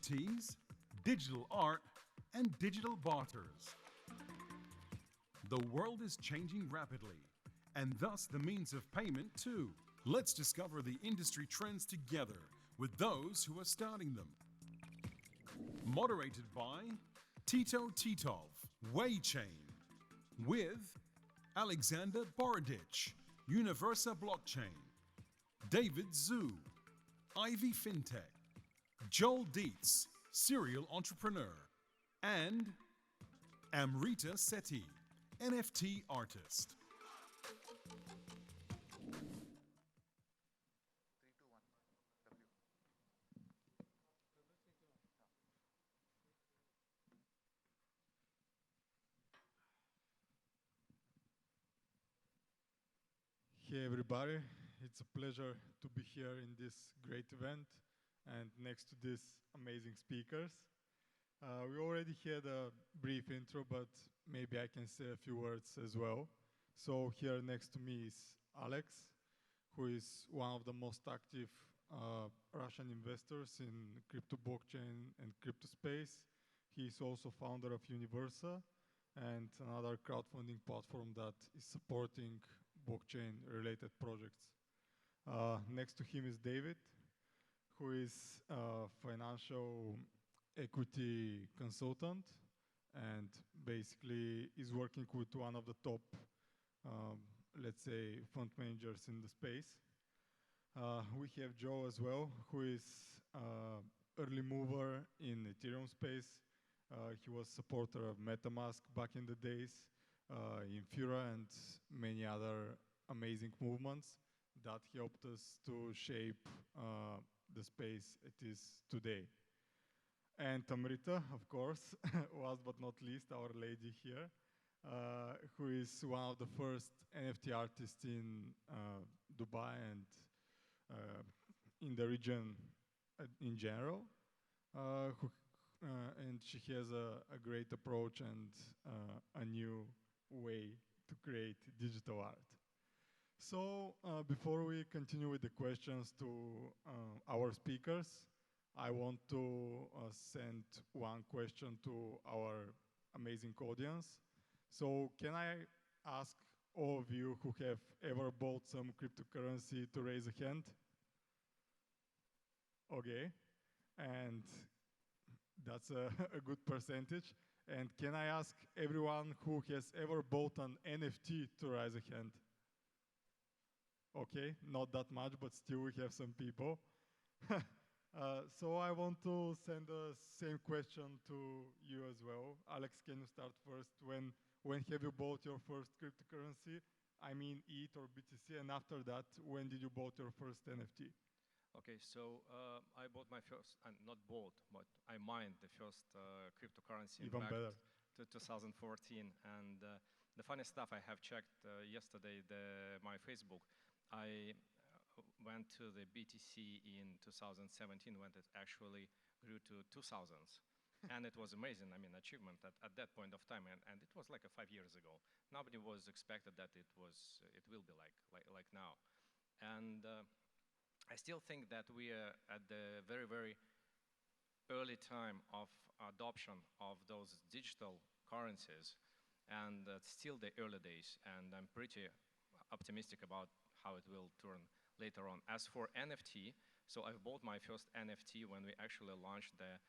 NFTs, digital art, and digital barters. The world is changing rapidly, and thus the means of payment too. Let's discover the industry trends together with those who are starting them. Moderated by Tito Titov, WayChain, with Alexander Borodich, Universa Blockchain, David Zhu, Ivy FinTech, Joel Dietz, serial entrepreneur, and Amrita Sethi, NFT artist. Hey everybody, it's a pleasure to be here in this great event and next to these amazing speakers. We already had a brief intro, but maybe I can say a few words as well. So here next to me is Alex, who is one of the most active Russian investors in crypto blockchain and crypto space. He is also founder of Universa and another crowdfunding platform that is supporting blockchain related projects. Next to him is David, who is a financial equity consultant and basically is working with one of the top, let's say, fund managers in the space. We have Joe as well, who is early mover in Ethereum space. He was supporter of MetaMask back in the days, Infura and many other amazing movements that helped us to shape the space it is today. And Amrita, of course, last but not least, our lady here, who is one of the first NFT artists in Dubai and in the region in general, and she has a great approach and a new way to create digital art. So before we continue with the questions to our speakers, I want to send one question to our amazing audience. So can I ask all of you who have ever bought some cryptocurrency to raise a hand? Okay, and that's a good percentage. And can I ask everyone who has ever bought an NFT to raise a hand? Okay, not that much, but still we have some people. So I want to send the same question to you as well. Alex, can you start first? When have you bought your first cryptocurrency? I mean ETH or BTC, and after that, when did you bought your first NFT? Okay, so I bought my first, not bought, but I mined the first cryptocurrency Even better. To 2014. And the funny stuff, I have checked yesterday my Facebook. I went to the BTC in 2017 when it actually grew to 2000s. And it was amazing, I mean, achievement at that point of time. And it was like 5 years ago. Nobody was expected that it will be like now. And I still think that we are at the very, very early time of adoption of those digital currencies, and still the early days, and I'm pretty optimistic about how it will turn later on. As for NFT, so I bought my first NFT when we actually launched the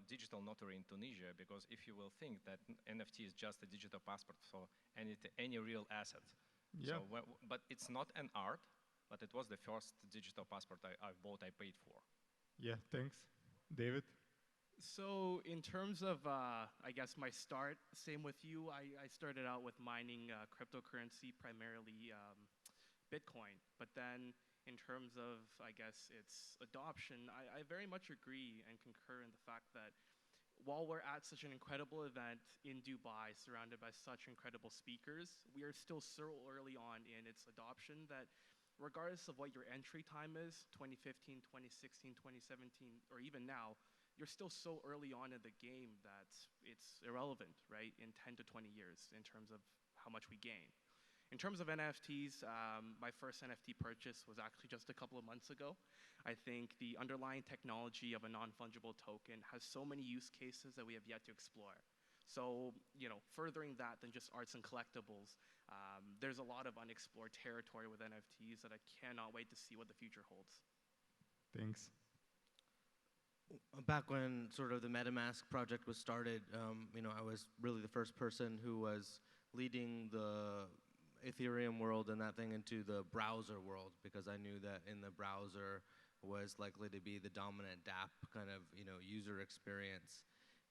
digital notary in Tunisia, because if you will think that NFT is just a digital passport for any real asset. Yeah. So, but it's not an art, but it was the first digital passport I bought, I paid for. Yeah, thanks. David? So in terms of, I guess, my start, same with you. I started out with mining cryptocurrency, primarily Bitcoin. But then in terms of, I guess, its adoption, I very much agree and concur in the fact that while we're at such an incredible event in Dubai, surrounded by such incredible speakers, we are still so early on in its adoption that regardless of what your entry time is, 2015, 2016, 2017, or even now, you're still so early on in the game that it's irrelevant, right, in 10 to 20 years in terms of how much we gain. in terms of NFTs, my first NFT purchase was actually just a couple of months ago. I think the underlying technology of a non-fungible token has so many use cases that we have yet to explore. So, furthering that than just arts and collectibles, there's a lot of unexplored territory with NFTs that I cannot wait to see what the future holds. Thanks. Back when sort of the MetaMask project was started, I was really the first person who was leading the Ethereum world and that thing into the browser world, because I knew that in the browser was likely to be the dominant DApp kind of user experience.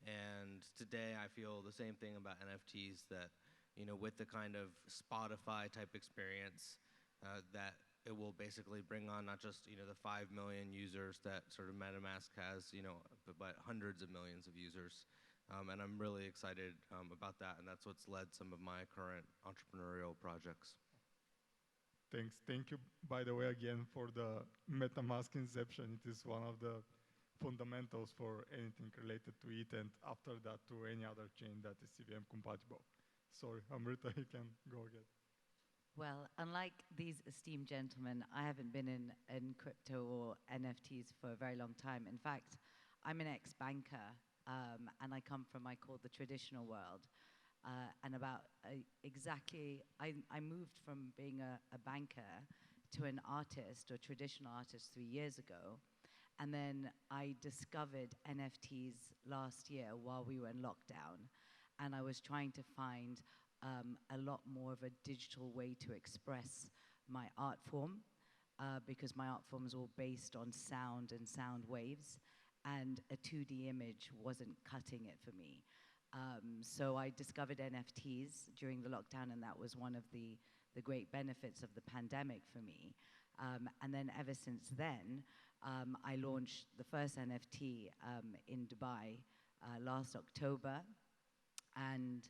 And today I feel the same thing about NFTs, that with the kind of Spotify type experience, that it will basically bring on not just the 5 million users that sort of MetaMask has, but hundreds of millions of users. And I'm really excited about that, and that's what's led some of my current entrepreneurial projects. Thanks. Thank you, by the way, again, for the MetaMask inception. It is one of the fundamentals for anything related to it, and after that to any other chain that is CVM compatible. Sorry, Amrita, you can go again. Well, unlike these esteemed gentlemen, I haven't been in crypto or NFTs for a very long time. In fact, I'm an ex-banker, and I come from, I call, the traditional world. And I moved from being a banker to an artist or traditional artist 3 years ago. And then I discovered NFTs last year while we were in lockdown. And I was trying to find a lot more of a digital way to express my art form, because my art form is all based on sound and sound waves, and a 2D image wasn't cutting it for me. So I discovered NFTs during the lockdown, and that was one of the great benefits of the pandemic for me. And then ever since then, I launched the first NFT in Dubai last October, and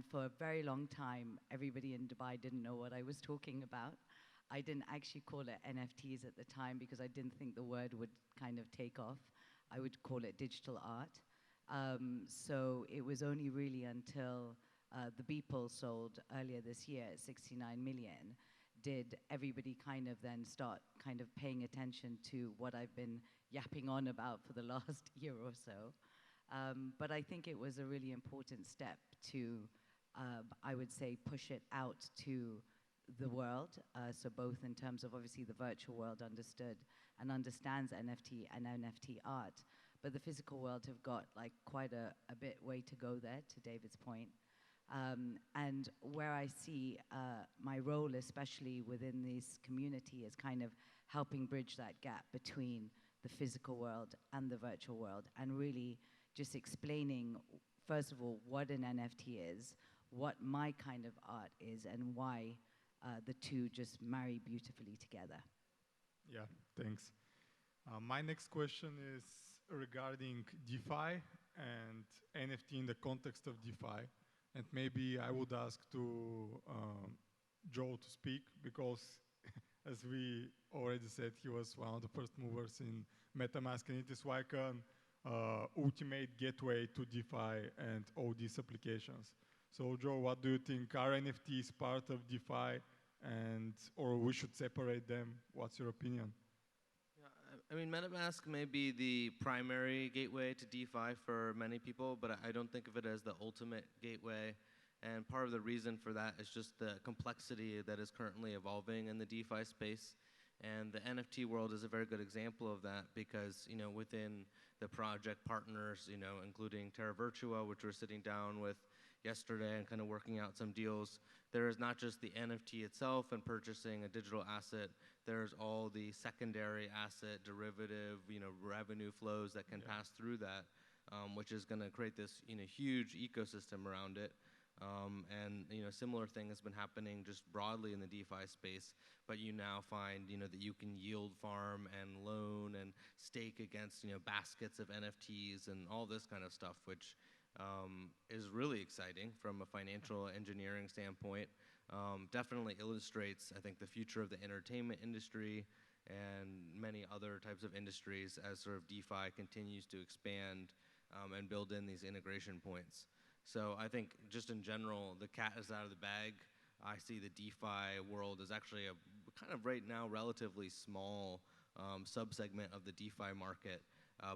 for a very long time, everybody in Dubai didn't know what I was talking about. I didn't actually call it NFTs at the time because I didn't think the word would kind of take off. I would call it digital art. So it was only really until the Beeple sold earlier this year at 69 million did everybody kind of then start kind of paying attention to what I've been yapping on about for the last year or so. But I think it was a really important step to, I would say, push it out to the world. So both in terms of obviously the virtual world understood and understands NFT and NFT art, but the physical world have got like quite a bit way to go there, to David's point. And where I see my role, especially within this community, is kind of helping bridge that gap between the physical world and the virtual world, and really just explaining, first of all, what an NFT is, what my kind of art is, and why the two just marry beautifully together. Yeah, thanks. My next question is regarding DeFi and NFT in the context of DeFi. And maybe I would ask to Joe to speak, because as we already said, he was one of the first movers in MetaMask, and it is like an ultimate gateway to DeFi and all these applications. So Joe, what do you think? Are NFTs part of DeFi, or we should separate them? What's your opinion? I mean, MetaMask may be the primary gateway to DeFi for many people, but I don't think of it as the ultimate gateway. And part of the reason for that is just the complexity that is currently evolving in the DeFi space. And the NFT world is a very good example of that, because within the project partners, including Terra Virtua, which we're sitting down with yesterday and kind of working out some deals, there is not just the NFT itself and purchasing a digital asset. There's all the secondary asset derivative, revenue flows that can pass through that, which is going to create this huge ecosystem around it. And similar thing has been happening just broadly in the DeFi space, but you now find that you can yield farm and loan and stake against baskets of NFTs and all this kind of stuff, which is really exciting from a financial engineering standpoint. Definitely illustrates, I think, the future of the entertainment industry and many other types of industries as sort of DeFi continues to expand and build in these integration points. So I think just in general, the cat is out of the bag I see the DeFi world as actually a kind of right now relatively small subsegment of the DeFi market,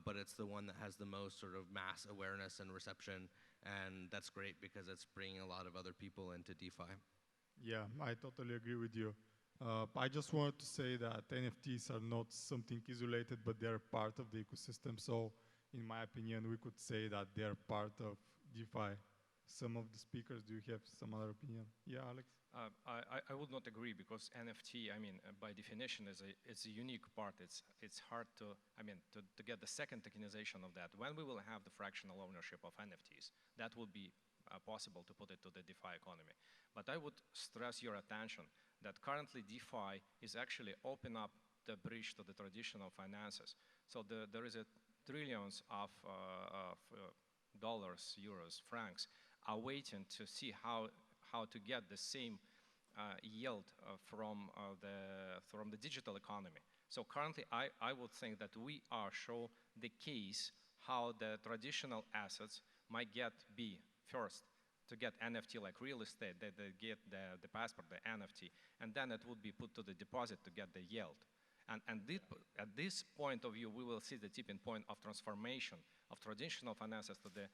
but it's the one that has the most sort of mass awareness and reception, and that's great because it's bringing a lot of other people into DeFi. Yeah, I totally agree with you. I just wanted to say that NFTs are not something isolated, but they're part of the ecosystem. So, in my opinion, we could say that they're part of DeFi. Some of the speakers, do you have some other opinion? Yeah, Alex? I would not agree because NFT, I mean, by definition, it's a unique part. It's hard to, I mean, to get the second tokenization of that. When we will have the fractional ownership of NFTs, that would be possible to put it to the DeFi economy. But I would stress your attention that currently DeFi is actually open up the bridge to the traditional finances. So there is a trillions of dollars, euros, francs are waiting to see how to get the same yield from the digital economy. So currently, I would think that we are show the case how the traditional assets might be first to get NFT like real estate, they get the passport, the NFT, and then it would be put to the deposit to get the yield. And at this point of view, we will see the tipping point of transformation of traditional finances to the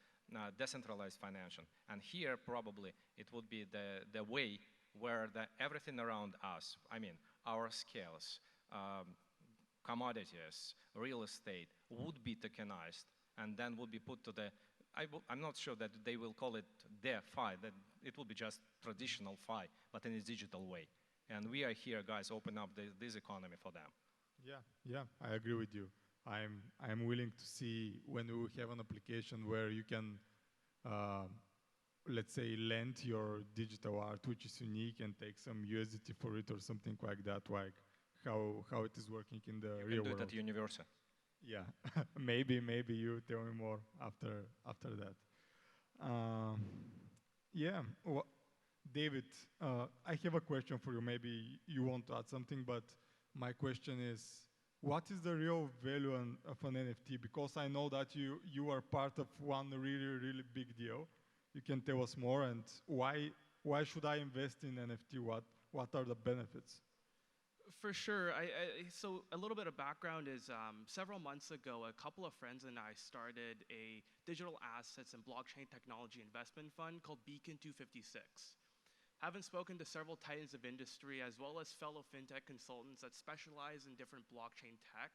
decentralized financial. And here, probably, it would be the way where everything around us, I mean, our scales, commodities, real estate, would be tokenized and then would be put to the, I'm not sure that they will call it DeFi, that it will be just traditional FI, but in a digital way. And we are here, guys, open up this economy for them. Yeah, I agree with you. I'm willing to see when we have an application where you can, let's say, lend your digital art, which is unique, and take some USDT for it or something like that, like how it is working in the real world. You can do it at Universal. Yeah, maybe you tell me more after that. Yeah, well, David, I have a question for you. Maybe you want to add something, but my question is, what is the real value of an NFT? Because I know that you are part of one really big deal. You can tell us more, and why should I invest in NFT? What are the benefits? For sure. So a little bit of background is several months ago, a couple of friends and I started a digital assets and blockchain technology investment fund called Beacon 256. Having spoken to several titans of industry as well as fellow fintech consultants that specialize in different blockchain tech,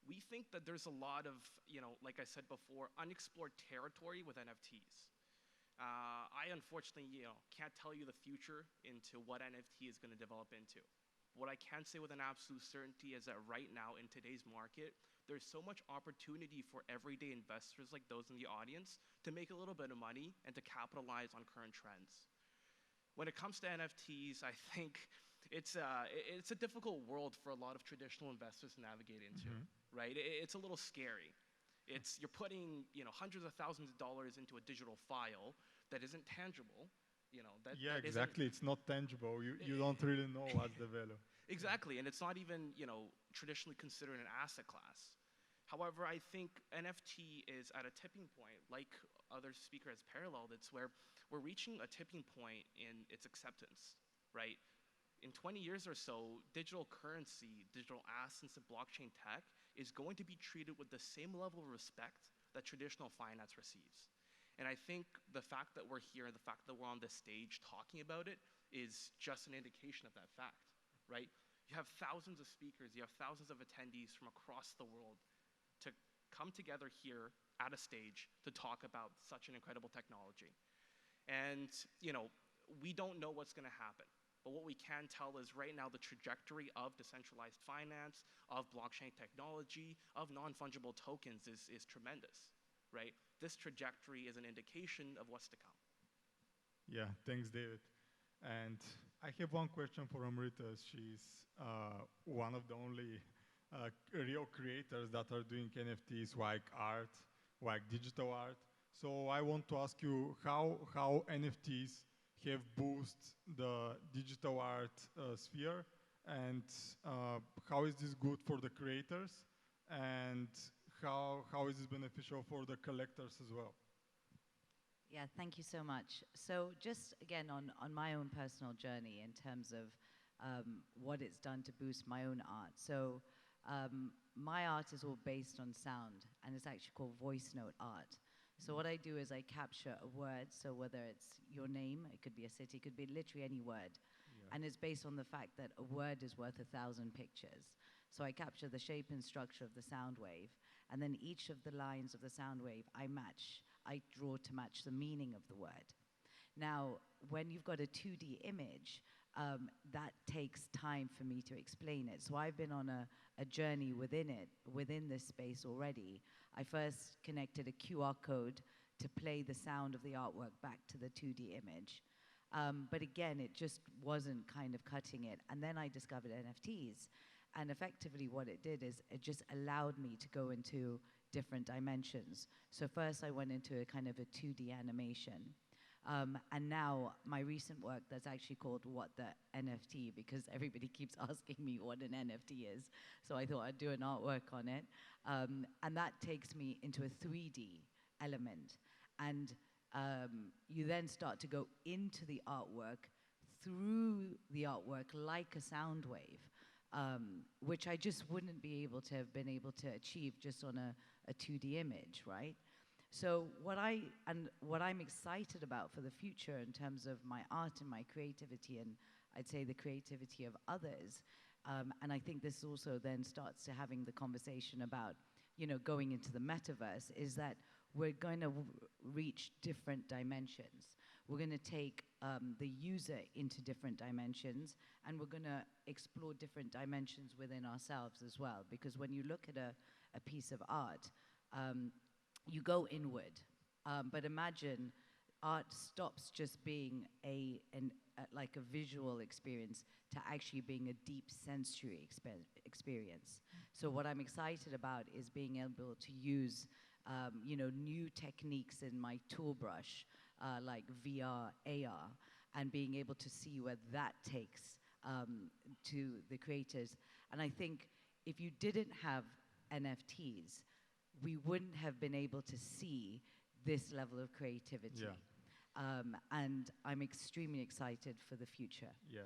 we think that there's a lot of, like I said before, unexplored territory with NFTs. I unfortunately, can't tell you the future into what NFT is going to develop into. What I can say with an absolute certainty is that right now in today's market, there's so much opportunity for everyday investors like those in the audience to make a little bit of money and to capitalize on current trends. When it comes to NFTs, I think it's a difficult world for a lot of traditional investors to navigate into, right? It's a little scary. You're putting hundreds of thousands of dollars into a digital file that isn't tangible. Exactly. It's not tangible. You don't really know what's the value. Exactly, and it's not even traditionally considered an asset class. However, I think NFT is at a tipping point, like other speakers paralleled. It's where we're reaching a tipping point in its acceptance, right? In 20 years or so, digital currency, digital assets, and blockchain tech is going to be treated with the same level of respect that traditional finance receives. And I think the fact that we're here, the fact that we're on this stage talking about it is just an indication of that fact, right? You have thousands of speakers, you have thousands of attendees from across the world to come together here at a stage to talk about such an incredible technology. And, we don't know what's going to happen. But what we can tell is right now the trajectory of decentralized finance, of blockchain technology, of non-fungible tokens is tremendous, right? This trajectory is an indication of what's to come. Yeah, thanks, David. And I have one question for Amrita. She's one of the only real creators that are doing NFTs like art, like digital art. So I want to ask you how NFTs have boosted the digital art sphere, and how is this good for the creators, and how is this beneficial for the collectors as well? Yeah, thank you so much. So just again on my own personal journey in terms of what it's done to boost my own art. So my art is all based on sound, and it's actually called voice note art. So what I do is I capture a word, so whether it's your name, it could be a city, it could be literally any word. Yeah. And it's based on the fact that a word is worth 1,000 pictures. So I capture the shape and structure of the sound wave, and then each of the lines of the sound wave I draw to match the meaning of the word. Now, when you've got a 2D image, that takes time for me to explain it. So I've been on a journey within this space already. I first connected a QR code to play the sound of the artwork back to the 2D image. But again, it just wasn't kind of cutting it. And then I discovered NFTs. And effectively what it did is it just allowed me to go into different dimensions. So first I went into a kind of a 2D animation. And now my recent work that's actually called What the NFT, because everybody keeps asking me what an NFT is. So I thought I'd do an artwork on it. And that takes me into a 3D element. And you then start to go into the artwork, through the artwork like a sound wave, which I just wouldn't be able to have been able to achieve just on a 2D image, right? So what I'm excited about for the future in terms of my art and my creativity, and I'd say the creativity of others, and I think this also then starts to having the conversation about, going into the metaverse, is that we're going to reach different dimensions. We're going to take the user into different dimensions, and we're going to explore different dimensions within ourselves as well. Because when you look at a piece of art, you go inward. But imagine art stops just being like a visual experience to actually being a deep sensory experience. So what I'm excited about is being able to use new techniques in my tool brush, like VR, AR, and being able to see where that takes to the creators. And I think if you didn't have NFTs, we wouldn't have been able to see this level of creativity. Yeah. And I'm extremely excited for the future. Yeah.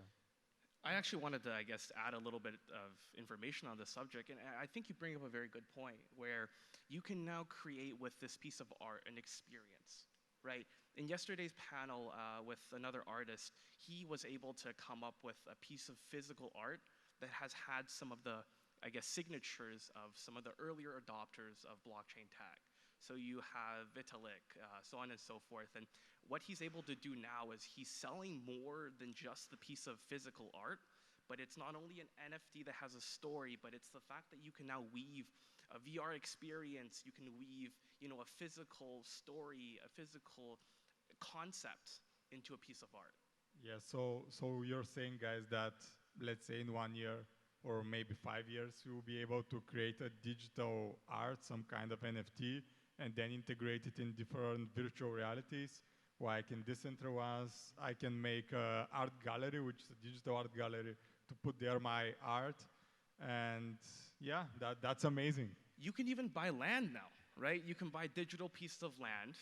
I actually wanted to, I guess, add a little bit of information on this subject. And I think you bring up a very good point where you can now create with this piece of art an experience, right? In yesterday's panel with another artist, he was able to come up with a piece of physical art that has had some of the, I guess, signatures of some of the earlier adopters of blockchain tech. So you have Vitalik, so on and so forth. And what he's able to do now is he's selling more than just the piece of physical art, but it's not only an NFT that has a story, but it's the fact that you can now weave a VR experience, you can weave, a physical story, a physical concept into a piece of art. Yeah, so you're saying, guys, that let's say in 1 year or maybe 5 years, you will be able to create a digital art, some kind of NFT, and then integrate it in different virtual realities, where I can decentralize, I can make an art gallery, which is a digital art gallery, to put there my art. And yeah, that's amazing. You can even buy land now, right? You can buy digital pieces of land.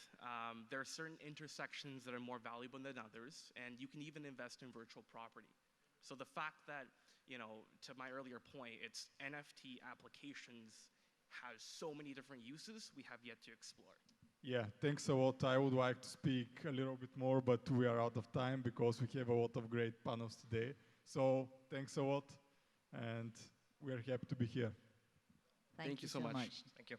There are certain intersections that are more valuable than others, and you can even invest in virtual property. So the fact that, to my earlier point, it's NFT applications has so many different uses we have yet to explore. Yeah, thanks a lot. I would like to speak a little bit more, but we are out of time because we have a lot of great panels today. So thanks a lot, and we are happy to be here. Thank you so much. Thank you.